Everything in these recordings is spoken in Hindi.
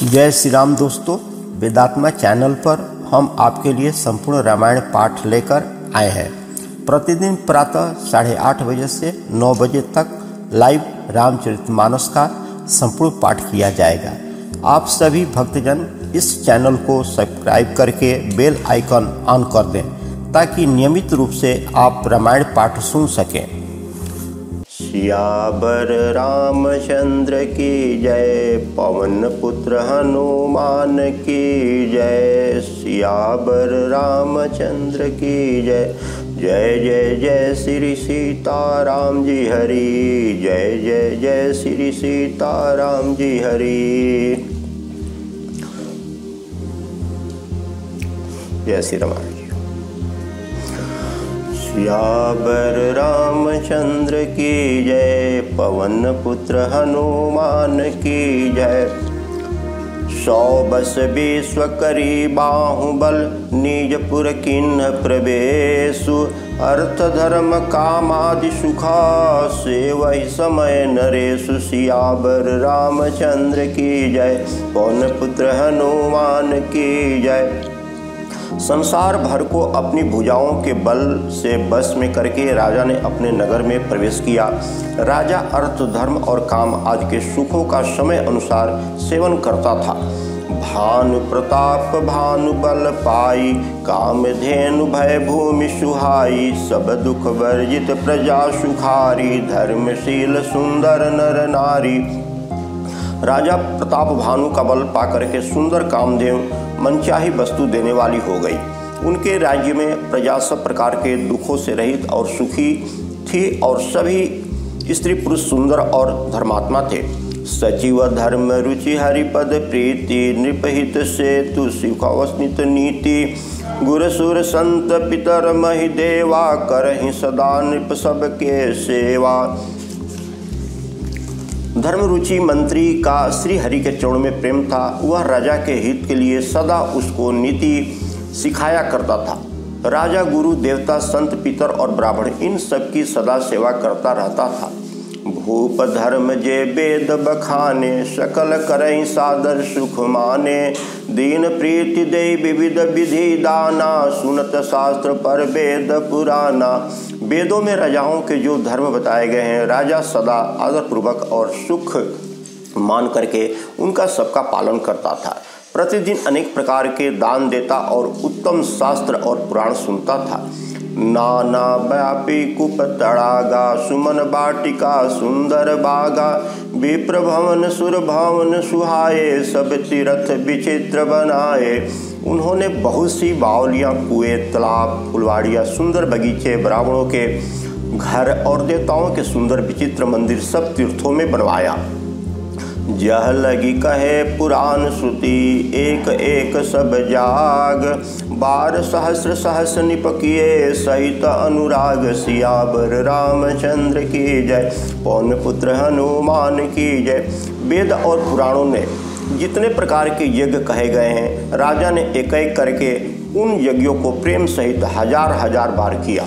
जय श्री राम दोस्तों, वेदात्मा चैनल पर हम आपके लिए संपूर्ण रामायण पाठ लेकर आए हैं। प्रतिदिन प्रातः 8:30 बजे से 9 बजे तक लाइव रामचरितमानस का संपूर्ण पाठ किया जाएगा। आप सभी भक्तजन इस चैनल को सब्सक्राइब करके बेल आइकन ऑन कर दें ताकि नियमित रूप से आप रामायण पाठ सुन सकें। सियावर रामचंद्र की जय, पवन पुत्र हनुमान की जय। सियावर रामचंद्र की जय, जय जय जय श्री सीताराम जी हरि, जय जय जय श्री सीताराम जी हरि। जय श्री राम। सियावर रामचंद्र की जय, पवन पुत्र हनुमान की जय। 100 बस विश्व करी बाहुबल, निजपुर किन्ह प्रवेशु। अर्थ धर्म कामादि सुखा, सेवहि समय नरेशु। सियावर रामचंद्र की जय, पवन पुत्र हनुमान की जय। संसार भर को अपनी भुजाओं के बल से बस में करके राजा ने अपने नगर में प्रवेश किया। राजा अर्थ धर्म और काम आदि के सुखों का समय अनुसार सेवन करता था। भानु प्रताप भानु बल पाई, कामधेनु भय भूमि सुहाई। सब दुख वर्जित प्रजा सुखारी, धर्मशील सुंदर नर नारी। राजा प्रताप भानु का बल पाकर के सुंदर कामधेनु मनचाही वस्तु देने वाली हो गई। उनके राज्य में प्रजा सब प्रकार के दुखों से रहित और सुखी थी और सभी स्त्री पुरुष सुंदर और धर्मात्मा थे। सचिव धर्म रुचि हरिपद प्रीति, नृपहित सेतु सुखवस्नित नीति। गुरसुर संत पितर महि देवा, करहि सदा नृप सबके सेवा। धर्मरुचि मंत्री का श्री हरि के चरणों में प्रेम था। वह राजा के हित के लिए सदा उसको नीति सिखाया करता था। राजा गुरु देवता संत पितर और ब्राह्मण इन सब की सदा सेवा करता रहता था। भूप धर्म जे वेद बखाने, सकल करहि सादर सुख माने। दीन प्रीति दे विविध विधि दाना, सुनत शास्त्र पर वेद पुराना। वेदों में राजाओं के जो धर्म बताए गए हैं, राजा सदा आदरपूर्वक और सुख मान करके उनका सबका पालन करता था। प्रतिदिन अनेक प्रकार के दान देता और उत्तम शास्त्र और पुराण सुनता था। नाना व्यापी कुप तड़ागा, सुमन बाटिका सुंदर बागा। विप्र भवन सुर भवन सुहाए, सब तीर्थ विचित्र बनाए। उन्होंने बहुत सी बावलियाँ, कुएं, तालाब, फुलवाड़ियाँ, सुंदर बगीचे, ब्राह्मणों के घर और देवताओं के सुंदर विचित्र मंदिर सब तीर्थों में बनवाया। जह लगी कहे पुराण श्रुति, एक एक सब जाग। 12 सहस्र सहस निपकिए, सहित अनुराग। सियावर रामचंद्र की जय, पवन पुत्र हनुमान की जय। वेद और पुराणों ने जितने प्रकार के यज्ञ कहे गए हैं, राजा ने एक एक करके उन यज्ञों को प्रेम सहित हजार हजार बार किया।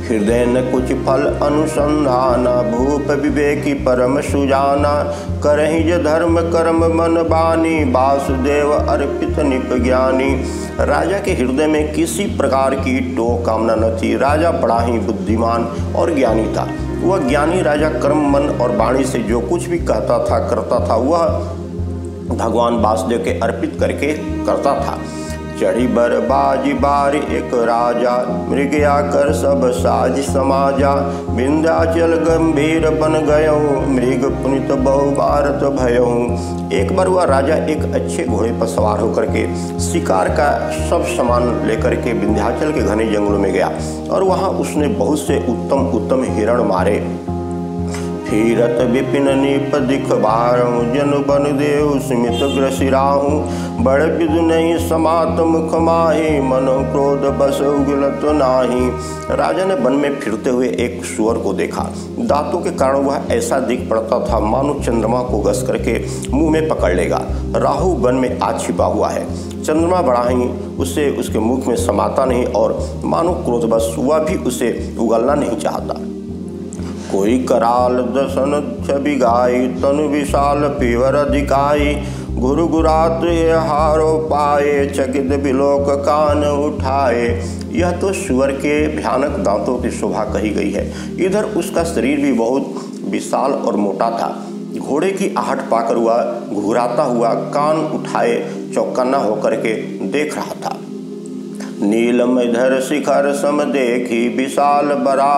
हृदय न कुछ फल अनुसंधाना, भूप विवेकी परम सुजाना। करहि ज धर्म कर्म मन बानी, वासुदेव अर्पित निप ज्ञानी। राजा के हृदय में किसी प्रकार की टोक कामना न थी। राजा बड़ा ही बुद्धिमान और ज्ञानी था। वह ज्ञानी राजा कर्म मन और वाणी से जो कुछ भी कहता था करता था, वह भगवान वासुदेव के अर्पित करके करता था। चढ़ी बर बाजी बार एक राजा, मृगया कर सब साज समाजा। विंध्याचल गंभीर बन गयहूँ, मृग पुनित बहु भारत भयहूँ। एक बार वह राजा एक अच्छे घोड़े पर सवार होकर के शिकार का सब सामान लेकर के विंध्याचल के घने जंगलों में गया और वहाँ उसने बहुत से उत्तम उत्तम हिरण मारे। फिरत विपिन निप दिखबारहूँ, जनु बन देव स्मित ग्रसिराहूँ। बड़ विदु नहीं समात मुख माही, मनो क्रोध बस उगलत नाही। राजा ने वन में फिरते हुए एक सुअर को देखा। दांतों के कारण वह ऐसा दिख पड़ता था मानो चंद्रमा को घस करके मुंह में पकड़ लेगा। राहु वन में आज छिपा हुआ है। चंद्रमा बड़ा ही उसे उसके मुख में समाता नहीं और मानो क्रोधवश वह भी उसे उगलना नहीं चाहता। कोई कराल दसन छवि गाई, तनु विशाल पीवर अधिकाई, गुरु गुरात हारो पाए, चकित बिलोक कान उठाए। यह तो सुअर के भयानक दांतों की शोभा कही गई है। इधर उसका शरीर भी बहुत विशाल और मोटा था। घोड़े की आहट पाकर वह घुराता हुआ कान उठाए चौकन्ना होकर के देख रहा था। नीलमधर शिखर सम देखी विशाल बरा,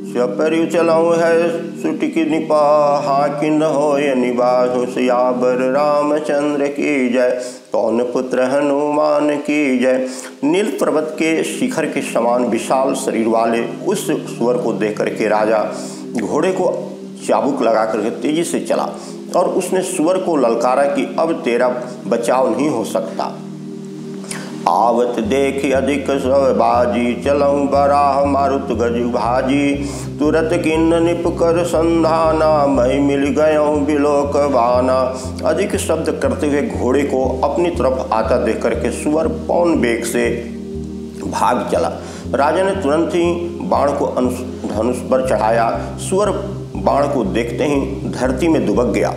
स्वपरु चलऊ है सुटिकी निपा, हाकिन होय निवास सियावर रामचंद्र की जय, पवन पुत्र हनुमान की जय। नील पर्वत के शिखर के समान विशाल शरीर वाले उस सुअर को देख करके राजा घोड़े को चाबुक लगा करके तेजी से चला और उसने सुअर को ललकारा कि अब तेरा बचाव नहीं हो सकता। आवत देख अधिक सब बाजी, चलऊं बराह मारुत गज भाजी, तुरत किन्न निप कर संधाना, मैं मिल गयों बिलोक बाना। अधिक शब्द करते हुए घोड़े को अपनी तरफ आता देख करके सुअर पौन वेग से भाग चला। राजा ने तुरंत ही बाण को धनुष पर चढ़ाया। सुअर बाण को देखते ही धरती में दुबक गया।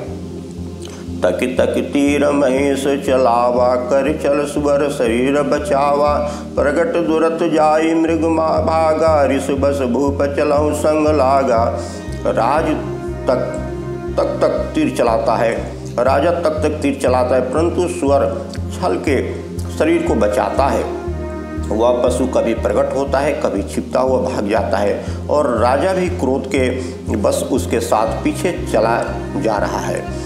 तक तक तीर महेश चलावा, कर चल सुअर शरीर बचावा, प्रगट दुरत जाई मृग भागा, ऋष बस भूप चलहु संग लागा। राज तक तीर चलाता है, राजा तक तीर चलाता है, परंतु सुअर छल के शरीर को बचाता है। वह पशु कभी प्रकट होता है, कभी छिपता हुआ भाग जाता है और राजा भी क्रोध के बस उसके साथ पीछे चला जा रहा है।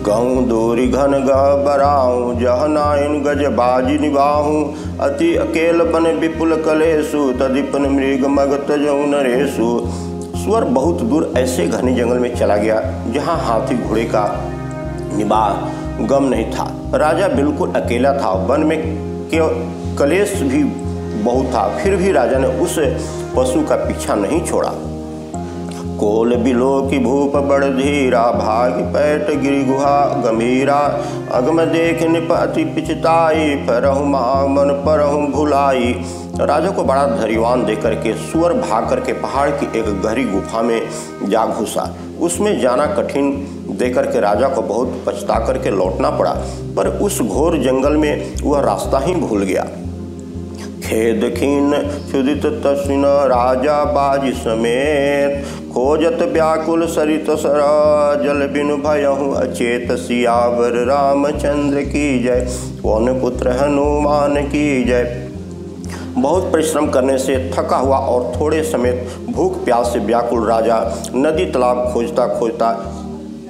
गऊ दूरी घन गह बराऊं, जह नाइन गज बाजी निबाहूं, अति अकेल बन विपुल कलेसु, तदिपन मृग मग तजऊ नरेसु। सुअर बहुत दूर ऐसे घने जंगल में चला गया जहाँ हाथी घोड़े का निवाह गम नहीं था। राजा बिल्कुल अकेला था। वन में कलेश भी बहुत था, फिर भी राजा ने उस पशु का पीछा नहीं छोड़ा। कोल बिलो की भूप बड़ धीरा, भाग पैट गिरि गुहा गंभीरा, अगम देख निप अति पिछताई, परहु महामन परहु भुलाई। राजा को बड़ा धैर्यवान देकर के सुअर भाग करके पहाड़ की एक गहरी गुफा में जा घुसा। उसमें जाना कठिन देकर के राजा को बहुत पछता करके लौटना पड़ा, पर उस घोर जंगल में वह रास्ता ही भूल गया। खेद खीन क्षुदित तस्न राजा बाजी समेत, खोजत व्याकुल सरित सरा, जल बिनु भयहु अचेत, सियावर रामचंद्र की जय, पवन पुत्र हनुमान की जय। बहुत परिश्रम करने से थका हुआ और थोड़े समेत भूख प्यास से व्याकुल राजा नदी तालाब खोजता खोजता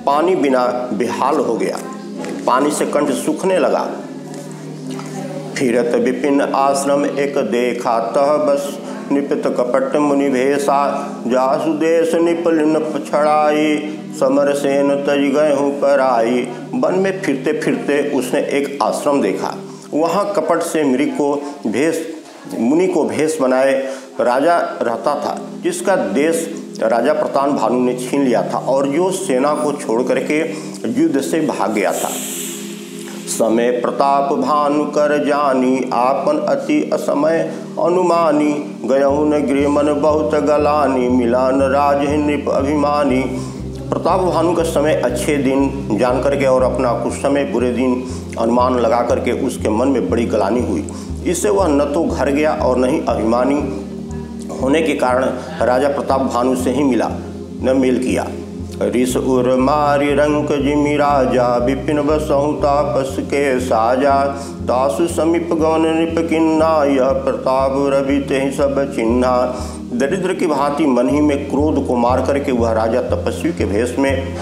पानी बिना बेहाल हो गया। पानी से कंठ सूखने लगा। फिरत विपिन आश्रम एक देखा, तह बस निपित कपट मुनि भेषा, जासु देश निपलिन छड़ाई, समर सेन तज गए पराई। वन में फिरते फिरते उसने एक आश्रम देखा। वहाँ कपट से मुनि को भेष बनाए राजा रहता था, जिसका देश राजा प्रताप भानु ने छीन लिया था और जो सेना को छोड़ करके युद्ध से भाग गया था। समय प्रताप भानु कर जानी, आपन अति असमय अनुमानी, गयहु न गृह मन बहुत गलानी, मिलान राज नृप अभिमानी। प्रताप भानु का समय अच्छे दिन जान करके और अपना कुछ समय बुरे दिन अनुमान लगा करके उसके मन में बड़ी गलानी हुई। इससे वह न तो घर गया और न ही अभिमानी होने के कारण राजा प्रताप भानु से ही न मेल किया। ऋष उर मारी रंक जिमि राजा, विपिन बसहु तापस के साजा, तासु समीप गवन नृप किन्ना, यह प्रताप रवि ते सब चिन्हा। दरिद्र की भांति मन ही में क्रोध को मार करके वह राजा तपस्वी के भेष में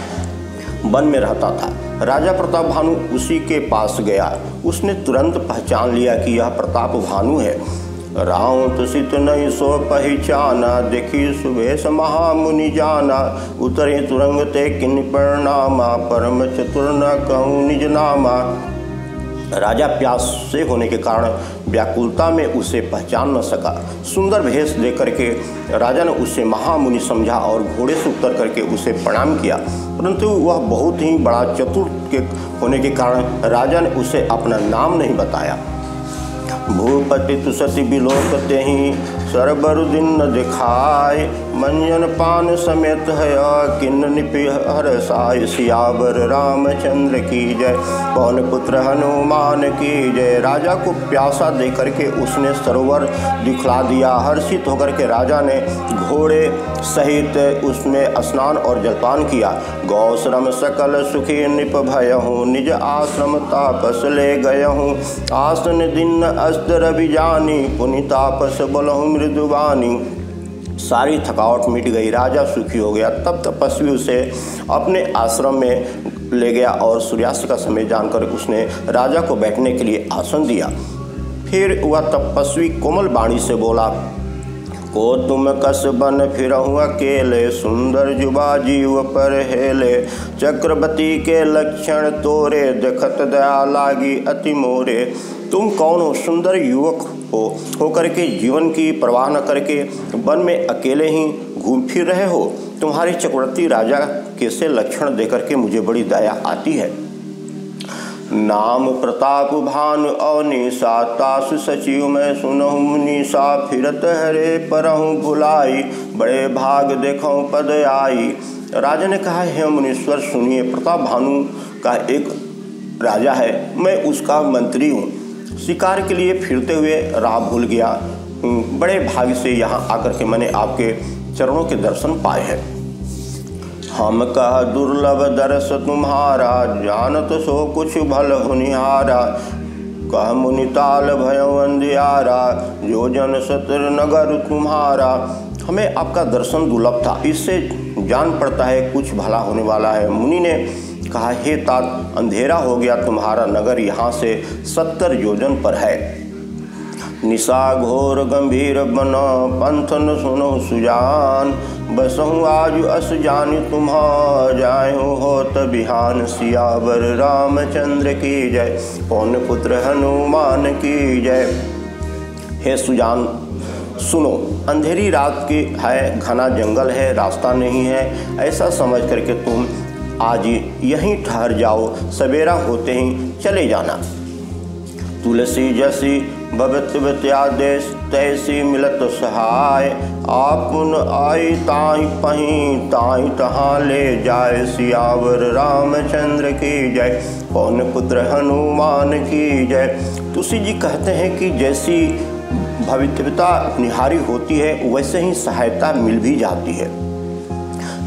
वन में रहता था। राजा प्रताप भानु उसी के पास गया। उसने तुरंत पहचान लिया कि यह प्रताप भानु है। राम तुसित नहीं सो पहचाना, देखी सुबेश महामुनि जाना, उतरे तुरंग ते किन प्रणामा, परम चतुर न कहूँ निज नामा। राजा प्यास से होने के कारण व्याकुलता में उसे पहचान न सका। सुंदर भेष देख करके राजा ने उसे महामुनि समझा और घोड़े से उतर करके उसे प्रणाम किया, परंतु वह बहुत ही बड़ा चतुर के होने के कारण राजा ने उसे अपना नाम नहीं बताया। भूपति तुसति बिलोक तेहि, सरबरु दिन न दिखाय, मंजन पान समेत है किन्न निपिहर साय सियावर रामचंद्र की जय। पवन पुत्र हनुमान की जय। राजा को प्यासा दे करके उसने सरोवर दिखला दिया। हर्षित होकर के राजा ने घोड़े सहित उसमें स्नान और जलपान किया। गौश्रम सकल सुखी निप भयहूँ, निज आश्रम तापस ले गयहूँ। आसन दिन अस्त्र अभिजानी, पुनि तापस बोलहूँ मृदुवानी। सारी थकावट मिट गई, राजा सुखी हो गया। तब तपस्वी उसे अपने आश्रम में ले गया और सूर्यास्त का समय जानकर उसने राजा को बैठने के लिए आसन दिया। फिर वह तपस्वी कोमल वाणी से बोला, को तुम कस बन फिरहूँ अकेले, सुंदर जुबा जीव पर हेले। चक्रवर्ती के लक्षण तोरे, देखत दया लागी अति मोरे। तुम कौन हो? सुंदर युवक होकर के जीवन की परवाह न करके वन में अकेले ही घूम फिर रहे हो। तुम्हारे चक्रवर्ती राजा कैसे लक्षण देकर के मुझे बड़ी दया आती है। नाम प्रताप भानु अवनीसा, तासु सचिव मैं सुनहु मुनीसा। फिरत हरे परहूँ भुलाई, बड़े भाग देखूँ पद आई। राजा ने कहा, हे मुनीश्वर सुनिए, प्रताप भानु का एक राजा है, मैं उसका मंत्री हूँ। शिकार के लिए फिरते हुए राह भूल गया। बड़े भाग्य से यहाँ आकर के मैंने आपके चरणों के दर्शन पाए हैं। हम कह दुर्लभ दर्श तुम्हारा, जानत सो कुछ भल हुनिहारा। कह मुनिताल भयो अंधियारा, जो जन सतर नगर तुम्हारा। हमें आपका दर्शन दुर्लभ था, इससे जान पड़ता है कुछ भला होने वाला है। मुनि ने कहा, हे तात, अंधेरा हो गया, तुम्हारा नगर यहाँ से 70 योजन पर है। निशा घोर गंभीर बनो, पंथन सुनो सुजान। बसहूँ आज अस जानी तुम्हारा, जायूँ होत बिहान। सियावर रामचंद्र की जय। पवन पुत्र हनुमान की जय। हे सुजान सुनो, अंधेरी रात की है, घना जंगल है, रास्ता नहीं है। ऐसा समझ करके तुम आज यहीं ठहर जाओ, सवेरा होते ही चले जाना। तुलसी जसी भगत आदेश, तैसी मिलत सहाय। आपुन आई ताई पहीं, ताई तहाँ ले जाए। सियावर रामचंद्र की जय। पवन पुत्र हनुमान की जय। तुलसी जी कहते हैं कि जैसी भवितव्यता निहारी होती है, वैसे ही सहायता मिल भी जाती है।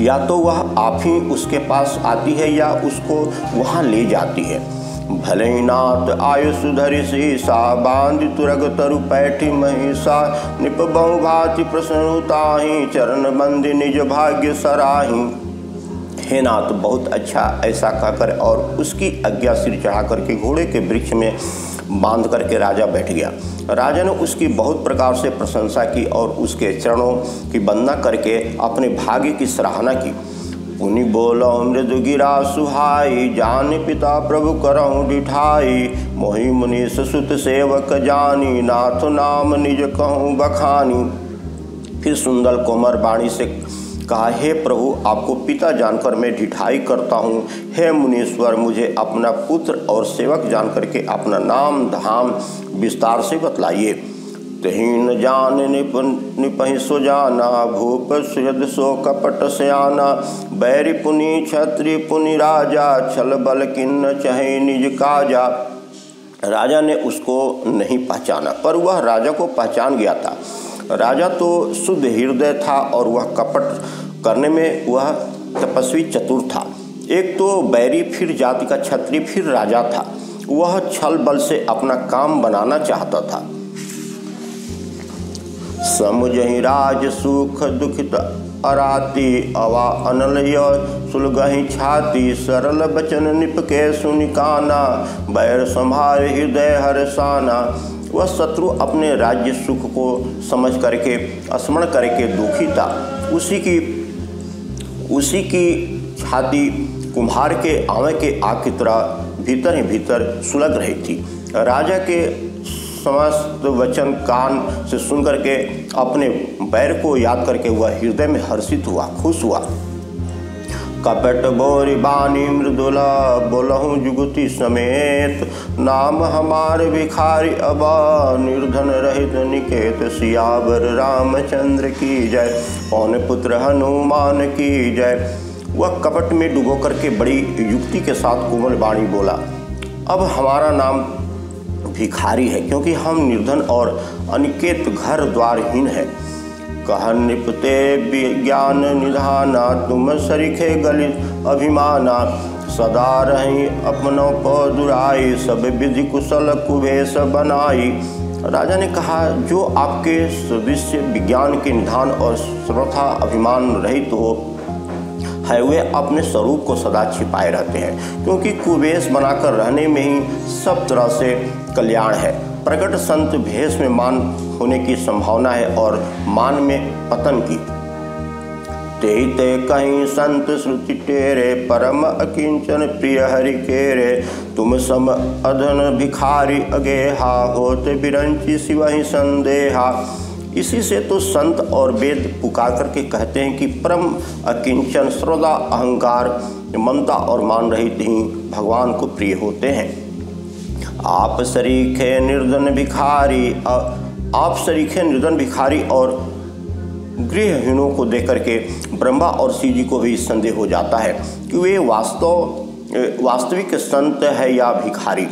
या तो वह आप ही उसके पास आती है या उसको वहाँ ले जाती है। भले ही नाथ आयुष धरि शीसा, बांध तुरग तरु पैठी महिषा। निप बहु भांति प्रसन्न ताहि, चरण बंदी निज भाग्य सराहि। हे नाथ, बहुत अच्छा, ऐसा कहकर और उसकी आज्ञा सिर चढ़ा करके घोड़े के वृक्ष में बांध करके राजा बैठ गया। राजा ने उसकी बहुत प्रकार से प्रशंसा की और उसके चरणों की वंदना करके अपने भाग्य की सराहना की। पुनि बोलो मृदु गिरा सुहाई, जान पिता प्रभु करहूँ डिठाई। मोहि मुनीश सुत सेवक जानी, नाथ नाम निज कहूँ बखानी। फिर सुंदर कोमल वाणी से कहा, हे प्रभु, आपको पिता जानकर मैं ढिठाई करता हूँ। हे मुनीश्वर, मुझे अपना पुत्र और सेवक जान करके अपना नाम धाम विस्तार से बतलाइए। तहीन जान निपहि सो जाना, भूप सुयद सो कपट सयाना। बैरी पुनि क्षत्रि पुनि राजा, छल बल किन्न चहे निज काजा। राजा ने उसको नहीं पहचाना, पर वह राजा को पहचान गया था। राजा तो शुद्ध हृदय था और वह कपट करने में वह तपस्वी चतुर था। एक तो बैरी, फिर जाति का क्षत्रिय, फिर राजा था। वह छल बल से अपना काम बनाना चाहता था। समुझहि राज सुख दुखित अराती, अवा अनलय सुलगहि छाती। सरल बचन निपके सुनिकाना, बैर संभार हृदय हर्षाना। वह शत्रु अपने राज्य सुख को समझ करके स्मरण करके दुखी था। उसी की छाती कुम्हार के आंवे के आग की तरह भीतर ही भीतर सुलग रही थी। राजा के समस्त वचन कान से सुन करके अपने बैर को याद करके वह हृदय में हर्षित हुआ, खुश हुआ। कपट बोरी बानी मृदुला बोलहूँ जुगति समेत। नाम हमारे भिखारी अबा निर्धन रहित निकेत। सियावर रामचंद्र की जय, पवन पुत्र हनुमान की जय। वह कपट में डुबो करके बड़ी युक्ति के साथ कोमल वाणी बोला, अब हमारा नाम भिखारी है, क्योंकि हम निर्धन और अनिकेत घर द्वारहीन है। कह निपते विज्ञान निधाना, तुम सरीखे गलित अभिमाना। सदा रही अपनों को दुराई, सब विधि कुशल कुभेश बनाई। राजा ने कहा, जो आपके सदृश विज्ञान के निधान और सर्वथा अभिमान रहित हो है, वे अपने स्वरूप को सदा छिपाए रहते हैं, क्योंकि कुवेश बनाकर रहने में ही सब तरह से कल्याण है। प्रकट संत भेष में मान होने की संभावना है और मान में पतन की। ते कहीं संत श्रुति टेरे, परम अकिंचन प्रिय हरि केरे। तुम सम अधन भिखारी अगेहा, होते बिरंची सिवहि संदेहा। इसी से तो संत और वेद पुकार करके कहते हैं कि परम अकिंचन सर्वदा अहंकार ममता और मान रहित ही भगवान को प्रिय होते हैं। आप सरीखे निर्धन भिखारी, आप सरीखे निर्धन भिखारी और गृहहीनों को देख करके ब्रह्मा और शिव जी को भी संदेह हो जाता है कि वे वास्तविक संत है या भिखारी।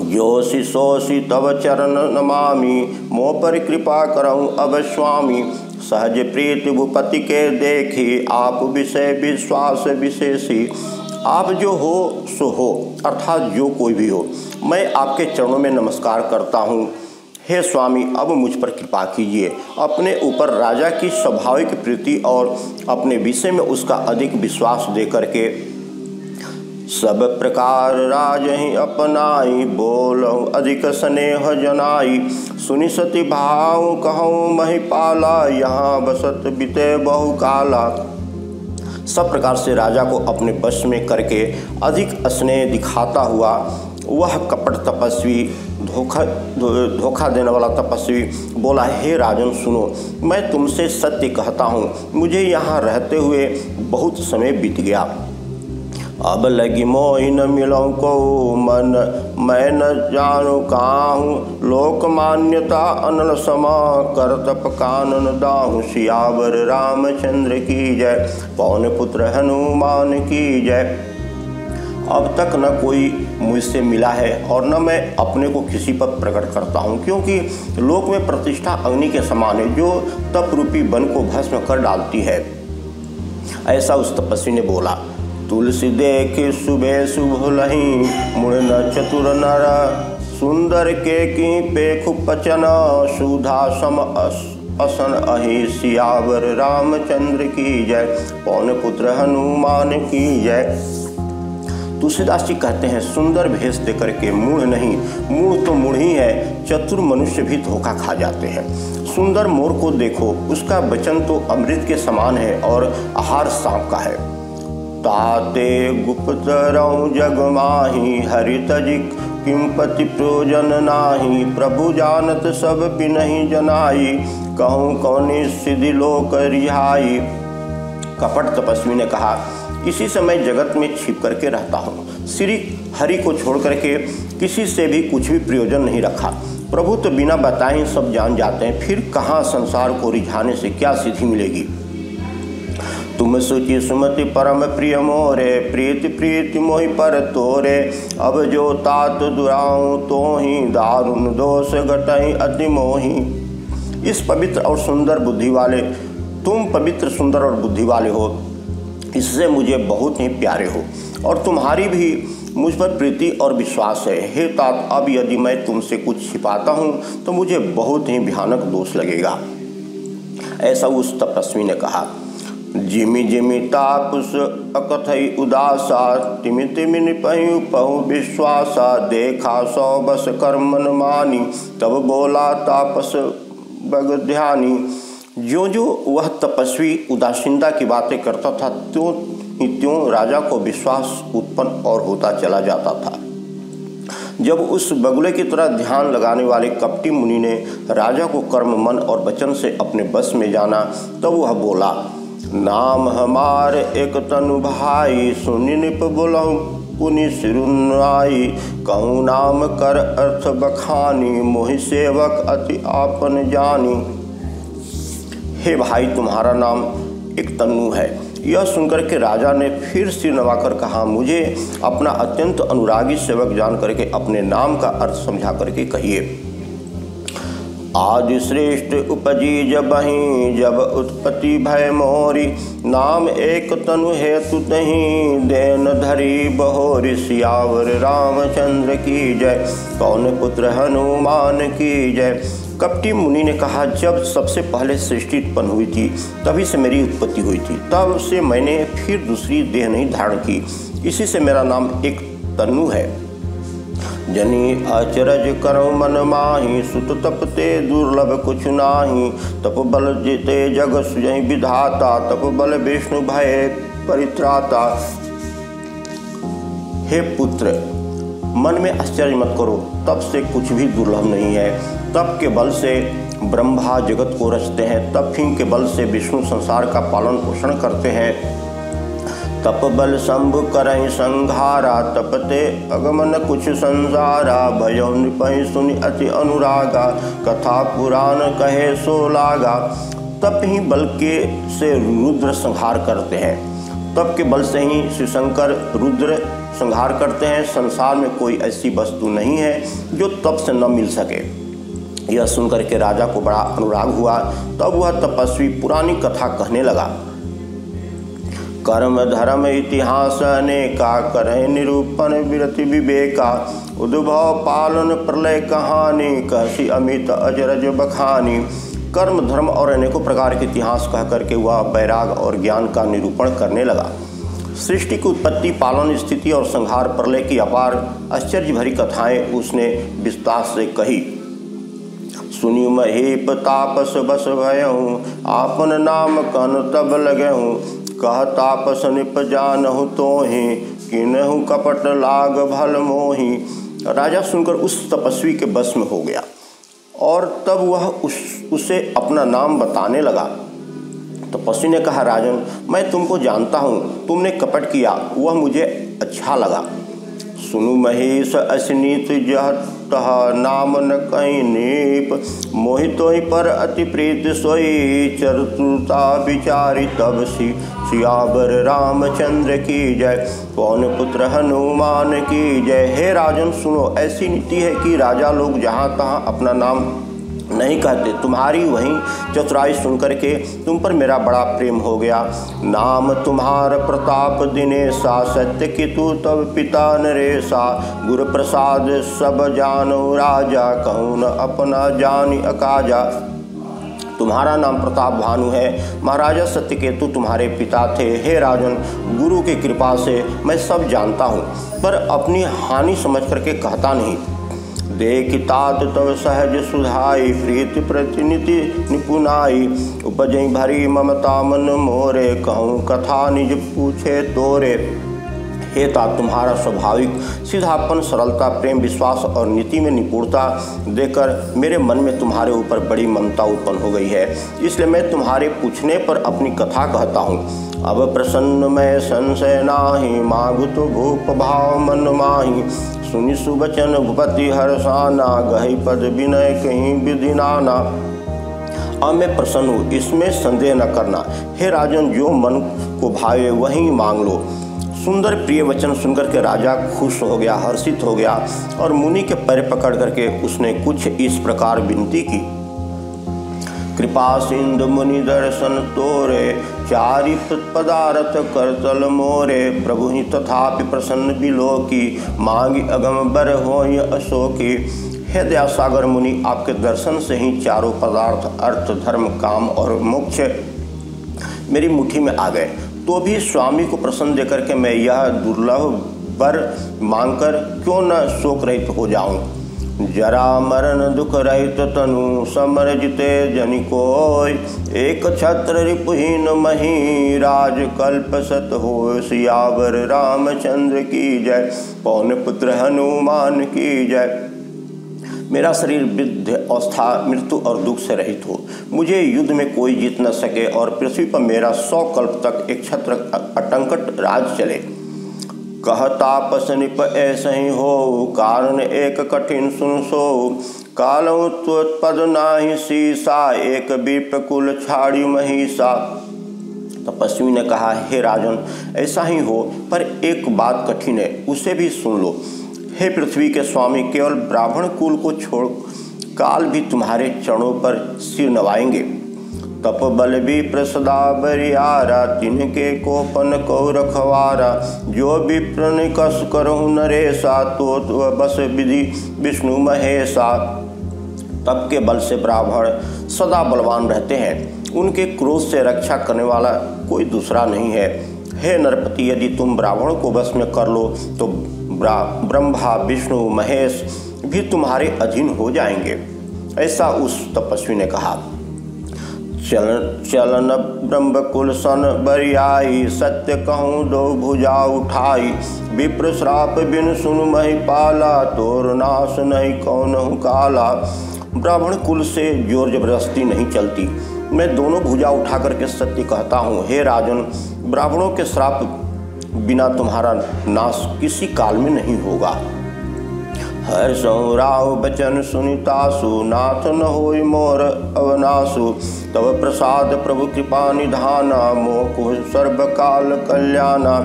योषि सोषि तव चरण नमामि, मोह पर कृपा करऊँ अब स्वामी। सहज प्रीति भूपति के देखी, आप विषय विश्वास विशेषी। आप जो हो सो हो, अर्थात जो कोई भी हो, मैं आपके चरणों में नमस्कार करता हूँ। हे स्वामी, अब मुझ पर कृपा कीजिए। अपने ऊपर राजा की स्वाभाविक प्रीति और अपने विषय में उसका अधिक विश्वास दे करके सब प्रकार राज ही अपनाई। बोलऊँ अधिक स्नेह जनाई, सुनि सती भाव कहूँ महिपाला। यहाँ बसत बीते बहुकाला। सब प्रकार से राजा को अपने वश में करके अधिक स्नेह दिखाता हुआ वह कपट तपस्वी, धोखा देने वाला तपस्वी बोला, हे राजन सुनो, मैं तुमसे सत्य कहता हूँ, मुझे यहाँ रहते हुए बहुत समय बीत गया। अब लगी मोहि न मिलऊँ को मन, मैं न जानू काहूँ। लोक मान्यता अनल समा, कर तप कानन दाहूँ। सियावर रामचंद्र की जय, पवन पुत्र हनुमान की जय। अब तक न कोई मुझसे मिला है और न मैं अपने को किसी पर प्रकट करता हूँ, क्योंकि लोक में प्रतिष्ठा अग्नि के समान है, जो तप रूपी वन को भस्म कर डालती है। ऐसा उस तपस्वी ने बोला। तुलसी देखे सुबह शुभ लही, मुड़ न चतुर नर। सुंदर के की पेखु पचन, सुधा सम असन अहि। सियावर रामचंद्र की जय, पवन पुत्र हनुमान की जय। तुलसीदास जी कहते हैं, सुंदर भेष दे करके मूढ़ नहीं, मूढ़ तो मूढ़ ही है, चतुर मनुष्य भी धोखा खा जाते हैं। सुंदर मोर को देखो, उसका वचन तो अमृत के समान है और आहार सांप का है। ताते गुप्त रहूं जग माही, हरि तजिक किंपति प्रयोजन नाही। प्रभु जानत सब बिनहि जनाई, कहूँ कौनी सिद्धि लोक रिहाई। कपट तपस्वी ने कहा, इसी समय जगत में छिप करके रहता हूँ, श्री हरि को छोड़ करके किसी से भी कुछ भी प्रयोजन नहीं रखा। प्रभु तो बिना बताए सब जान जाते हैं, फिर कहाँ संसार को रिझाने से क्या सिद्धि मिलेगी। तुम सुचि सुमति परम प्रिय मोरे, प्रीति प्रीति मोहि पर तोरे। अब जो तात दुराऊं तो ही, दारुण दोष घटई अति मोहि। इस पवित्र और सुंदर बुद्धि वाले, तुम पवित्र सुंदर और बुद्धि वाले हो, इससे मुझे बहुत ही प्यारे हो और तुम्हारी भी मुझ पर प्रीति और विश्वास है। हे तात, अब यदि मैं तुमसे कुछ छिपाता हूँ तो मुझे बहुत ही भयानक दोष लगेगा। ऐसा उस तपस्वी ने कहा। जिमि जिमि तापस अकथई उदासा, तिमि तिमि निपहि पहु विश्वासा। देखा सौ बस कर्मन मानी, तब बोला तापस बग ध्यानी। जो जो वह तपस्वी उदासीनता की बातें करता था, त्यों ही त्यों राजा को विश्वास उत्पन्न और होता चला जाता था। जब उस बगुले की तरह ध्यान लगाने वाले कपटी मुनि ने राजा को कर्म मन और वचन से अपने बस में जाना, तब वह बोला, नाम हमार एक तनु भाई, सुनि निप बोलहु पुनि सिरुनाई। कहूँ नाम कर अर्थ बखानी, मोहि सेवक अति आपन जानी। हे भाई, तुम्हारा नाम एक तन्नु है। यह सुनकर के राजा ने फिर सिर नवाकर कहा, मुझे अपना अत्यंत अनुरागी सेवक जान करके अपने नाम का अर्थ समझा करके कहिए। आदि श्रेष्ठ उपजी जबहि, जब उत्पत्ति भय मोरी। नाम एक तनु हेतु तहीं, देन धरी बहोरी। सियावर रामचंद्र की जय, पवन पुत्र हनुमान की जय। कपटी मुनि ने कहा, जब सबसे पहले सृष्टि उत्पन्न हुई थी तभी से मेरी उत्पत्ति हुई थी, तब से मैंने फिर दूसरी देह नहीं धारण की, इसी से मेरा नाम एक तन्नु है। जनी अचरज करौ मन माही, सुत तप ते दुर्लभ कुछ नाही। तप बल जिते जग सुजहि विधाता, तप बल विष्णु भय परित्राता। हे पुत्र, मन में आश्चर्य मत करो, तप से कुछ भी दुर्लभ नहीं है। तप के बल से ब्रह्मा जगत को रचते हैं, तप ही के बल से विष्णु संसार का पालन पोषण करते हैं। तप बल शंभु करहि संघारा, तपते अगमन कुछ संसारा। भयौ निपहि सुनि अति अनुरागा, कथा पुराण कहे सो लागा। तप ही बल के से रुद्र संहार करते हैं, तप के बल से ही श्री शंकर रुद्र संहार करते हैं। संसार में कोई ऐसी वस्तु नहीं है जो तप से न मिल सके। यह सुनकर के राजा को बड़ा अनुराग हुआ। तब वह तपस्वी पुरानी कथा कहने लगा। कर्म धर्म इतिहास अनेका, करहि निरूपण विरति विवेका। उद्भव पालन प्रलय कहानी, कहसी अमित अजरज बखानी। कर्म धर्म और अनेकों प्रकार के इतिहास कह करके वह वैराग और ज्ञान का निरूपण करने लगा। सृष्टि की उत्पत्ति, पालन, स्थिति और संहार, प्रलय की अपार आश्चर्य भरी कथाएं उसने विस्तार से कही। सुनि महेप तापस बस भयहूँ, आपन नाम कन तब लगहूँ। कह तापस निप जानहु तोहि, किन्हु कपट लाग भल मोहि। राजा सुनकर उस तपस्वी के बस में हो गया और तब वह उसे अपना नाम बताने लगा। तपस्वी ने कहा, राजन, मैं तुमको जानता हूँ, तुमने कपट किया, वह मुझे अच्छा लगा। सुनु महेश असनीत जह तह, नाम न कहीं नीप। मोहितो ही पर अति प्रीत सोई, चतुरता विचारी तब सियावर रामचंद्र की जय, पवन पुत्र हनुमान की जय। हे राजन, सुनो, ऐसी नीति है कि राजा लोग जहाँ तहाँ अपना नाम नहीं कहते। तुम्हारी वही चतुराई सुनकर के तुम पर मेरा बड़ा प्रेम हो गया। नाम तुम्हार प्रताप दिनेशा, सत्य कि तू तब पिता नरेशा। गुरु प्रसाद सब जानो राजा, कहूँ न अपना जानी अकाजा। तुम्हारा नाम प्रताप भानु है, महाराजा सत्यकेतु तुम्हारे पिता थे। हे राजन, गुरु की कृपा से मैं सब जानता हूँ, पर अपनी हानि समझ करके कहता नहीं। देख तात तव सहज सुधाई, प्रीति प्रतिनिधि निपुनाई। उपजई भरी ममता मन मोरे, कहूँ कथा निज पूछे तोरे। हे तात, तुम्हारा स्वाभाविक सीधापन, सरलता, प्रेम, विश्वास और नीति में निपुणता देकर मेरे मन में तुम्हारे ऊपर बड़ी ममता उत्पन्न हो गई है, इसलिए मैं तुम्हारे पूछने पर अपनी कथा कहता हूँ। अब प्रसन्न मैं संशय नाही, मांगु तो भूप भाव मन माही। सुनि सुबचन भूपति हर्षाना, गहि पद विनय कहीं विधि नाना। अब मैं प्रसन्न हूँ, इसमें संदेह न करना। हे राजन, जो मन को भावे वही मांग लो। सुंदर प्रिय वचन सुनकर के राजा खुश हो गया, हर्षित हो गया और मुनि के पैर पकड़ करके उसने कुछ इस प्रकार विनती की। कृपा सिंधु मुनि दर्शन तोरे, चारि पदारथ करतल मोरे। प्रभु ही तथापि प्रसन्न बिलोकी, मांगी अगम बर होय अशोकी। हे दया सागर मुनि, आपके दर्शन से ही चारों पदार्थ, अर्थ, धर्म, काम और मोक्ष मेरी मुट्ठी में आ गए। तो भी स्वामी को प्रसन्न देकर के मैं यह दुर्लभ वर मांगकर क्यों न शोक रहित हो जाऊं। जरा मरण दुख रहित तनु, समर जिते जनि कोय। एक छत्र रिपुहीन मही, राज कल्प सत हो। सियावर रामचंद्र की जय, पवन पुत्र हनुमान की जय। मेरा शरीर वृद्ध अवस्था मृत्यु और दुख से रहित हो, मुझे युद्ध में कोई जीत न सके और पृथ्वी पर मेरा 100 कल्प तक एक छत्र अटंकट राज चले। कहतापस निप ऐसे ही हो, कारण एक कठिन सुन सो। कालौ त्वत्पद नाही सीसा, एक विप्रकुल छाड़ी महिषा। तपस्वी ने कहा, हे राजन, ऐसा ही हो, पर एक बात कठिन है, उसे भी सुन लो। हे पृथ्वी के स्वामी, केवल ब्राह्मण कुल को छोड़ काल भी तुम्हारे चरणों पर सिर नवाएंगे। तप बल भी प्रसदा बरियारा, तिनके कोपन को रखवारा। जो विप्र निकस करहु नरेसा, तो बस विधि विष्णु महेशा। तप के बल से ब्राह्मण सदा बलवान रहते हैं, उनके क्रोध से रक्षा करने वाला कोई दूसरा नहीं है। हे नरपति, यदि तुम ब्राह्मण को वश में कर लो तो ब्रह्मा विष्णु महेश भी तुम्हारे अधीन हो जाएंगे। ऐसा उस तपस्वी ने कहा। चलन ब्रह्मकुल सन बरियाई, सत्य कहूँ दो भुजा उठाई। विप्र श्राप बिन सुन महिपाला, तोर नाश नहीं कौन काला। ब्राह्मण कुल से जोर जबरदस्ती नहीं चलती, मैं दोनों भुजा उठा करके सत्य कहता हूँ। हे राजन, ब्राह्मणों के श्राप बिना तुम्हारा नाश किसी काल में नहीं होगा। हर्षौ राव बचन सुनितासु, नाथ न होई मोर अवनासु। तव प्रसाद प्रभु कृपा निधाना, मोह सर्व काल कल्याणा।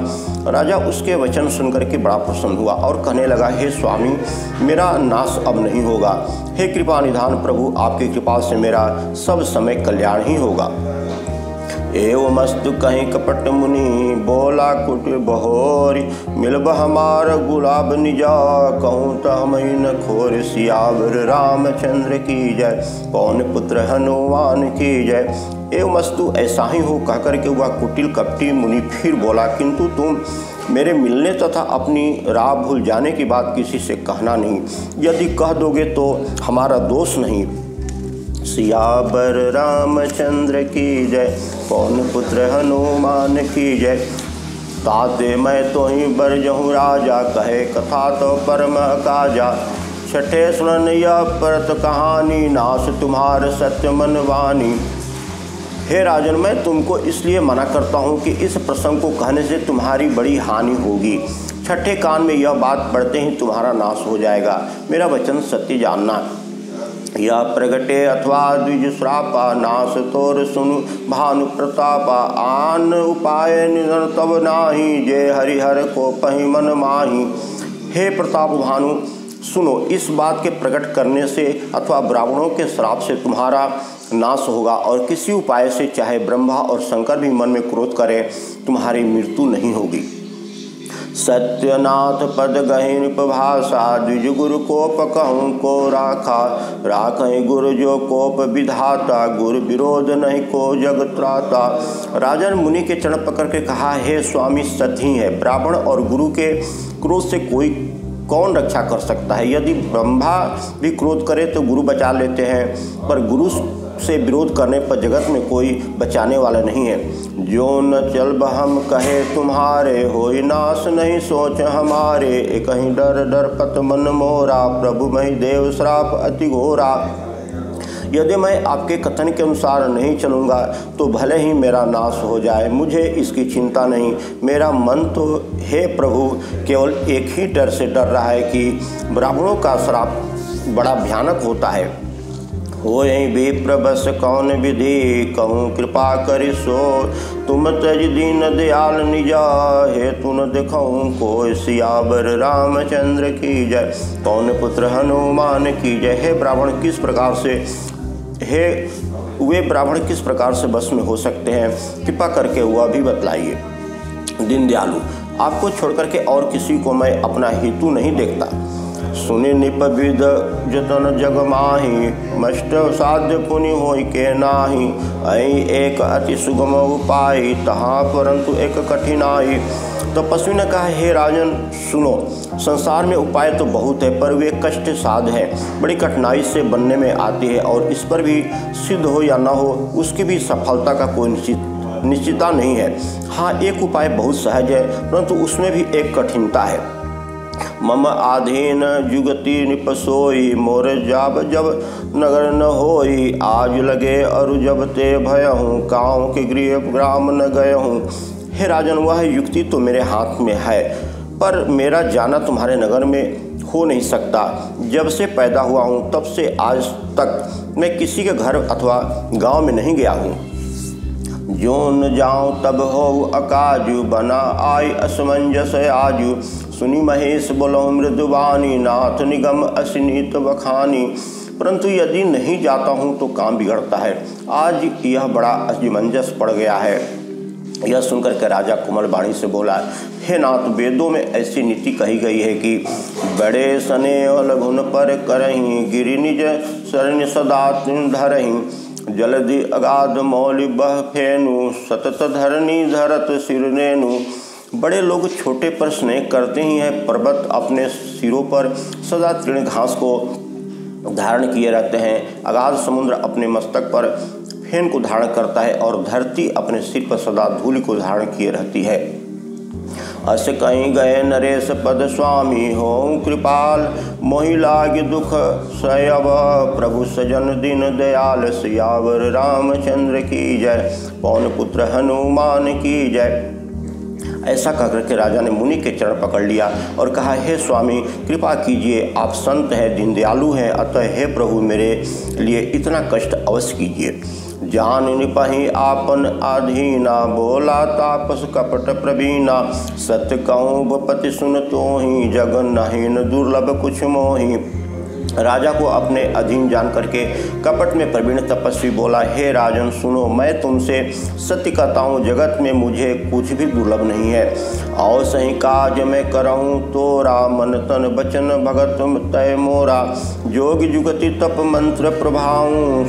राजा उसके वचन सुनकर के बड़ा प्रसन्न हुआ और कहने लगा, हे स्वामी, मेरा नाश अब नहीं होगा। हे कृपा निधान प्रभु, आपकी कृपा से मेरा सब समय कल्याण ही होगा। एवमस्तु कहीं कपट मुनि, बोला कुट बहोरी। मिलब हमार गुलाब निजा, कहूँ तो हम न खोर। सियावर रामचंद्र की जय, पवन पुत्र हनुमान की जय। एवमस्तु ऐसा ही हो कहकर के वह कुटिल कपटी मुनि फिर बोला, किंतु तुम मेरे मिलने तथा अपनी राह भूल जाने की बात किसी से कहना नहीं। यदि कह दोगे तो हमारा दोष नहीं। सियावर रामचंद्र की जय, पवन पुत्र हनुमान की जय। ताते मैं तो ही बरजहूँ राजा, कहे कथा तो परम काजा। छठे सुनन यह परत कहानी, नाश तुम्हार सत्य मनवानी। हे राजन, मैं तुमको इसलिए मना करता हूँ कि इस प्रसंग को कहने से तुम्हारी बड़ी हानि होगी। छठे कान में यह बात पढ़ते ही तुम्हारा नाश हो जाएगा। मेरा वचन सत्य जानना। या प्रगटे अथवा द्विज श्रापा, नाश तोर सुनु भानु प्रतापा। आन उपाय निधन तब नाही, जय हरिहर को पहि मन माही। हे प्रताप भानु, सुनो, इस बात के प्रकट करने से अथवा ब्राह्मणों के श्राप से तुम्हारा नाश होगा और किसी उपाय से, चाहे ब्रह्मा और शंकर भी मन में क्रोध करें, तुम्हारी मृत्यु नहीं होगी। सत्यनाथ पद गहिन उपभाषा, द्विज गुरु कोप कहूँ को राखा। राखें गुरु जो कोप विधाता, गुरु विरोध नहीं को जग त्राता। राजन मुनि के चरण पकड़ के कहा, हे स्वामी, सत्य ही है, ब्राह्मण और गुरु के क्रोध से कोई कौन रक्षा कर सकता है। यदि ब्रह्मा भी क्रोध करे तो गुरु बचा लेते हैं, पर गुरु से विरोध करने पर जगत में कोई बचाने वाला नहीं है। जो न चल हम कहे तुम्हारे, होई नाश नहीं सोच हमारे। एक ही डर डर पत मन मोरा, प्रभु मही देव श्राप अति घोरा। यदि मैं आपके कथन के अनुसार नहीं चलूँगा तो भले ही मेरा नाश हो जाए, मुझे इसकी चिंता नहीं। मेरा मन तो हे प्रभु केवल एक ही डर से डर रहा है कि ब्राह्मणों का श्राप बड़ा भयानक होता है। होए विप्र बस कौन विधि, कहूँ कृपा करि सो। तुम तज दीन दयाल निजा, हे तुन दिखाऊँ को। सियावर रामचंद्र की जय, पवन पुत्र हनुमान की जय। हे ब्राह्मण किस प्रकार से वे ब्राह्मण किस प्रकार से बस में हो सकते हैं, कृपा करके वह भी बतलाइए। दीनदयालु, आपको छोड़कर के और किसी को मैं अपना हेतु नहीं देखता। सुनि निपविद जतन जग माही, मष्ट साध्य पुनि होई के नाही। ऐ एक अति सुगम उपाय, तहाँ परंतु एक कठिनाई। तपस्वी ने कहा, हे राजन सुनो, संसार में उपाय तो बहुत है, पर वे कष्ट साध है, बड़ी कठिनाई से बनने में आती है, और इस पर भी सिद्ध हो या न हो उसकी भी सफलता का कोई निश्चितता नहीं है। हाँ, एक उपाय बहुत सहज है, परंतु उसमें भी एक कठिनता है। मम आधीन जुगति निपसोई, मोर जाब जब नगर न होई। आज लगे अरु जब ते भयहूँ, गाँव के गृह ग्राम न गयहूँ। हे राजन, वह युक्ति तो मेरे हाथ में है, पर मेरा जाना तुम्हारे नगर में हो नहीं सकता। जब से पैदा हुआ हूँ तब से आज तक मैं किसी के घर अथवा गांव में नहीं गया हूँ। जो न जाऊँ तब हो अकाजू, बना आई असमंजस आजू। सुनी महेश बोलो मृदुवानी, नाथ निगम असिनीत बखानी। परंतु यदि नहीं जाता हूँ तो काम बिगड़ता है। आज यह बड़ा असमंजस पड़ गया है। यह सुनकर के राजा कोमल वाणी से बोला, हे नाथ, वेदों में ऐसी नीति कही गई है कि बड़े सने लघुन पर करहीं, गिरि निज शरण सदा धरहीं। जलधि अगाध मौलि बह फेनु, सतत धरनी धरत सिरनेनु। बड़े लोग छोटे पर स्नेह करते ही हैं, पर्वत अपने सिरों पर सदा तृण घास को धारण किए रहते हैं। अगाध समुद्र अपने मस्तक पर फेन को धारण करता है और धरती अपने सिर पर सदा धूलि को धारण किए रहती है। अस कहीं गए नरेश पद स्वामी, हो कृपाल मोहि लाग दुख सयब। प्रभु सजन दिन दयाल, सियावर रामचंद्र की जय। पवन पुत्र हनुमान की जय। ऐसा कहकर के राजा ने मुनि के चरण पकड़ लिया और कहा, हे स्वामी, कृपा कीजिए, आप संत हैं, दीनदयालु हैं, अतः हे प्रभु, मेरे लिए इतना कष्ट अवश्य कीजिए। जान निपहि आपन आधीना, बोला तापस कपट प्रवीणा। सत्य कहूँ बपति सुन तोहि, जगन नहीन दुर्लभ कुछ मोहि। राजा को अपने अधीन जान करके कपट में प्रवीण तपस्वी बोला, हे राजन सुनो, मैं तुमसे सत्य कहता हूँ, जगत में मुझे कुछ भी दुर्लभ नहीं है। और सही काज मैं करऊँ तोरा, मन तन बचन भगत तय मोरा। जोग जुगति तप मंत्र प्रभाऊँ,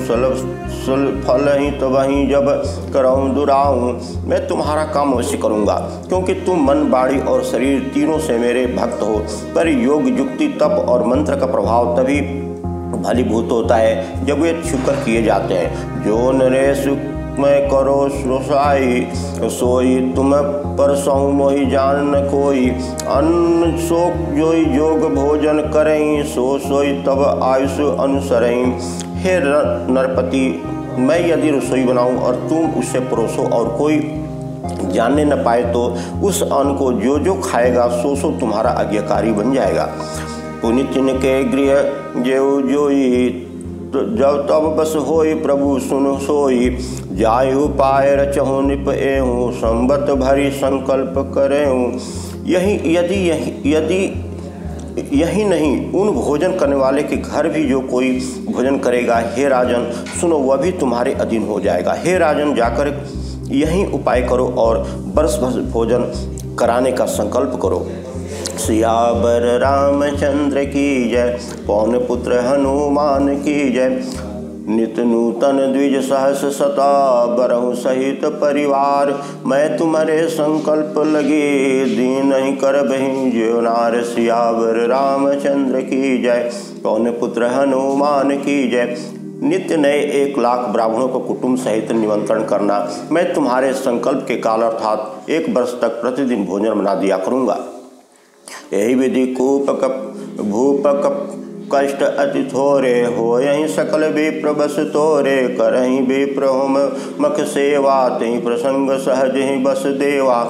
फल ही तो वहीं जब करऊँ दुराऊँ। मैं तुम्हारा काम अवश्य करूँगा, क्योंकि तुम मन वाणी और शरीर तीनों से मेरे भक्त हो। पर योग युक्ति तप और मंत्र का प्रभाव तभी भलीभूत होता है जब वे छुकर किए जाते हैं। जो नरेश मैं करो सोसाई, सोई तुम परसों मोहि जान न कोई। अन्न शोक जोई योग भोजन करें, सो सोई तब आयुष अनुसरें। हे नरपति, मैं यदि रसोई बनाऊं और तुम उससे परोसो और कोई जानने न पाए तो उस अन्न को जो जो खाएगा सो सो तुम्हारा आज्ञाकारी बन जाएगा। पुनितिन के गृह जेऊ जोई, जब तब बस होई प्रभु सुन सोई। जायु पाय रचहु निप एहूँ, संबत भरी संकल्प करेहूँ। यही नहीं, उन भोजन करने वाले के घर भी जो कोई भोजन करेगा, हे राजन सुनो, वह भी तुम्हारे अधीन हो जाएगा। हे राजन, जाकर यही उपाय करो और बरस भर भोजन कराने का संकल्प करो। सियावर रामचंद्र की जय। पवन पुत्र हनुमान की जय। नित नूतन द्विज सहस सता, बरहु सहित परिवार। मैं तुम्हारे संकल्प लगे, दीन ही कर बही जो नार। सियावर रामचंद्र की जय। पवन पुत्र हनुमान की जय। नित्य नए 1 लाख ब्राह्मणों को कुटुंब सहित निमंत्रण करना। मैं तुम्हारे संकल्प के काल अर्थात 1 वर्ष तक प्रतिदिन भोजन बना दिया करूँगा। यही विधि कूप कप भूप कप कष्ट अति थोरे, हो यही सकल विप्र बस तोरे। करही विप्र होम मख सेवा, तही प्रसंग सहज ही बस देवा।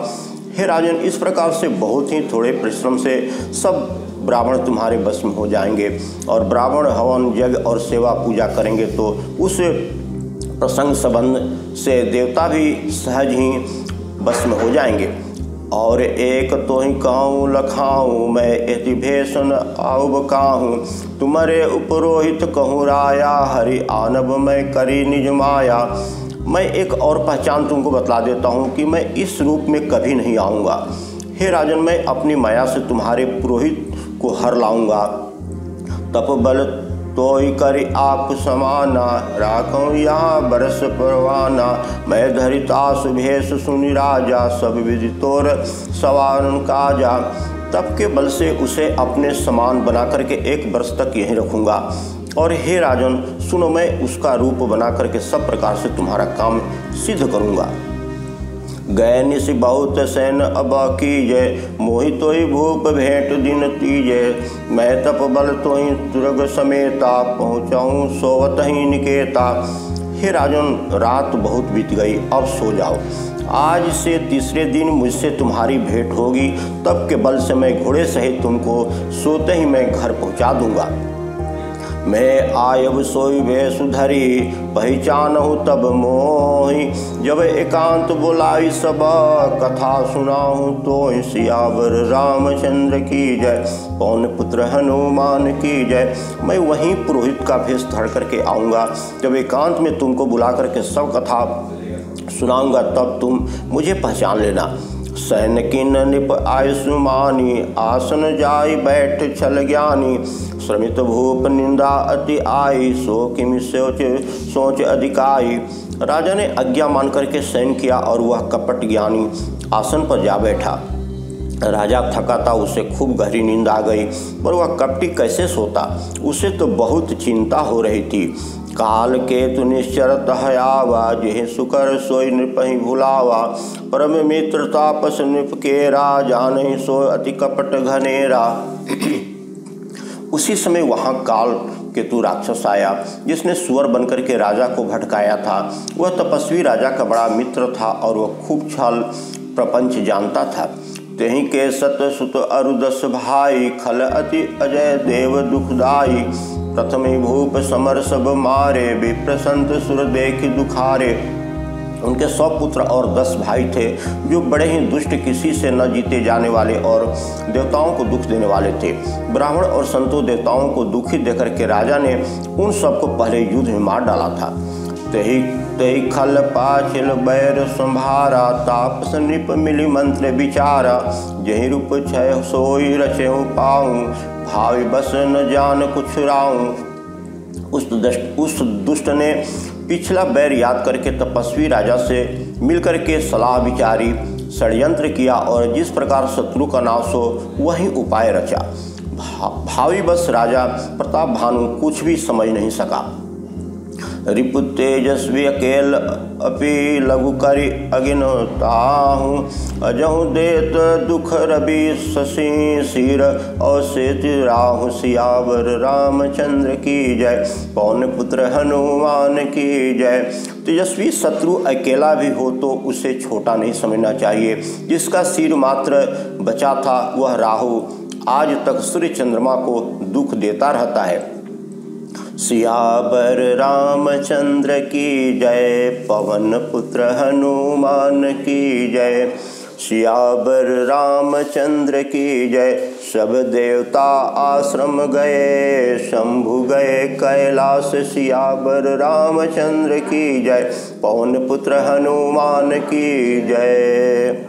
हे राजन, इस प्रकार से बहुत ही थोड़े परिश्रम से सब ब्राह्मण तुम्हारे बस में हो जाएंगे और ब्राह्मण हवन यज्ञ और सेवा पूजा करेंगे तो उस प्रसंग संबंध से देवता भी सहज ही बस में हो जाएंगे। और एक तो ही कहूँ लखाऊँ, मैं यति भेषण आउब काहूँ। तुम्हारे उपरोहित कहूँ राया, हरि आनब मैं करी निज माया। मैं एक और पहचान तुमको बतला देता हूँ कि मैं इस रूप में कभी नहीं आऊँगा। हे राजन, मैं अपनी माया से तुम्हारे पुरोहित को हर लाऊंगा। तप बल तो ही करी आप समाना, राखूं यहाँ बरस परवाना। मैं धरिता सुभेश सुनि राजा, सब विधि तोर सवारन काजा। तप के बल से उसे अपने समान बना करके 1 वर्ष तक यहीं रखूँगा। और हे राजन सुनो, मैं उसका रूप बना करके सब प्रकार से तुम्हारा काम सिद्ध करूँगा। गए निस बहुत सैन अब कीजय, मोहि तोहि भूप भेंट दिन तीजय। मैं तप बल तोहि तुरग समेता, पहुँचाऊँ सोवत ही निकेता। हे राजन, रात बहुत बीत गई, अब सो जाओ। आज से तीसरे दिन मुझसे तुम्हारी भेंट होगी, तब के बल से मैं घोड़े सहित तुमको सोते ही मैं घर पहुंचा दूंगा। मैं आयब सोई भेष धरी, पहचानहु तब मोहि। जब एकांत बुलाई सब, कथा सुनाहु तो सियावर रामचंद्र की जय। पवन पुत्र हनुमान की जय। मैं वहीं पुरोहित का भेष धर करके आऊँगा। जब एकांत में तुमको बुला करके सब कथा सुनाऊंगा, तब तुम मुझे पहचान लेना। सैन किन निप आयुष्मानी, आसन जाय बैठ छल ज्ञानी। श्रमित भूप निंदा अति आई, सो किम सोच अधिकाई। राजा ने आज्ञा मान करके शयन किया और वह कपट ज्ञानी आसन पर जा बैठा। राजा थका था, उसे खूब गहरी नींद आ गई, पर वह कपटी कैसे सोता, उसे तो बहुत चिंता हो रही थी। काल केतु निश्चरत हयावा, जेहि सुकर सोई नृपहि भुलावा। परम मित्र तापस नृप केरा, जानहि सोय अति कपट घनेरा। उसी समय वहाँ काल केतु राक्षस आया, जिसने सुअर बनकर के राजा को भटकाया था। वह तपस्वी राजा का बड़ा मित्र था और वह खूब छल प्रपंच जानता था। तेहि के सत सुत अरुदस भाई, खल अति अजय देव दुखदाई। प्रथमे भूप समर सब मारे, विप्र संत सुर देखि दुखारे। उनके 100 पुत्र और 10 भाई थे, जो बड़े ही दुष्ट, किसी से न जीते जाने वाले और देवताओं को दुख देने वाले थे। ब्राह्मण और संतों देवताओं को दुखी देकर के राजा ने उन सबको पहले युद्ध में मार डाला था। तेहि खल पाचिल बैर संभारा, तापस नृप मिली मंत्र विचारा। जहि रूप छय सोई रचेहु पाऊँ, भावी बस न जान कुछ राऊँ। उस दुष्ट ने पिछला बैर याद करके तपस्वी राजा से मिलकर के सलाह विचारी, षड्यंत्र किया और जिस प्रकार शत्रु का नाश हो वही उपाय रचा। भावी बस राजा प्रताप भानु कुछ भी समझ नहीं सका। रिपु तेजस्वी अकेल अपि लघु करि अगिन ताहू। अजहु देत दुख रवि शशि सिर, अवसेत राहु सियावर रामचंद्र की जय। पवन पुत्र हनुमान की जय। तेजस्वी शत्रु अकेला भी हो तो उसे छोटा नहीं समझना चाहिए। जिसका सिर मात्र बचा था वह राहु आज तक सूर्य चंद्रमा को दुख देता रहता है। सियावर रामचंद्र की जय, पवन पुत्र हनुमान की जय। सियावर रामचंद्र की जय। सब देवता आश्रम गए, शंभु गए कैलाश। सियावर रामचंद्र की जय, पवन पुत्र हनुमान की जय।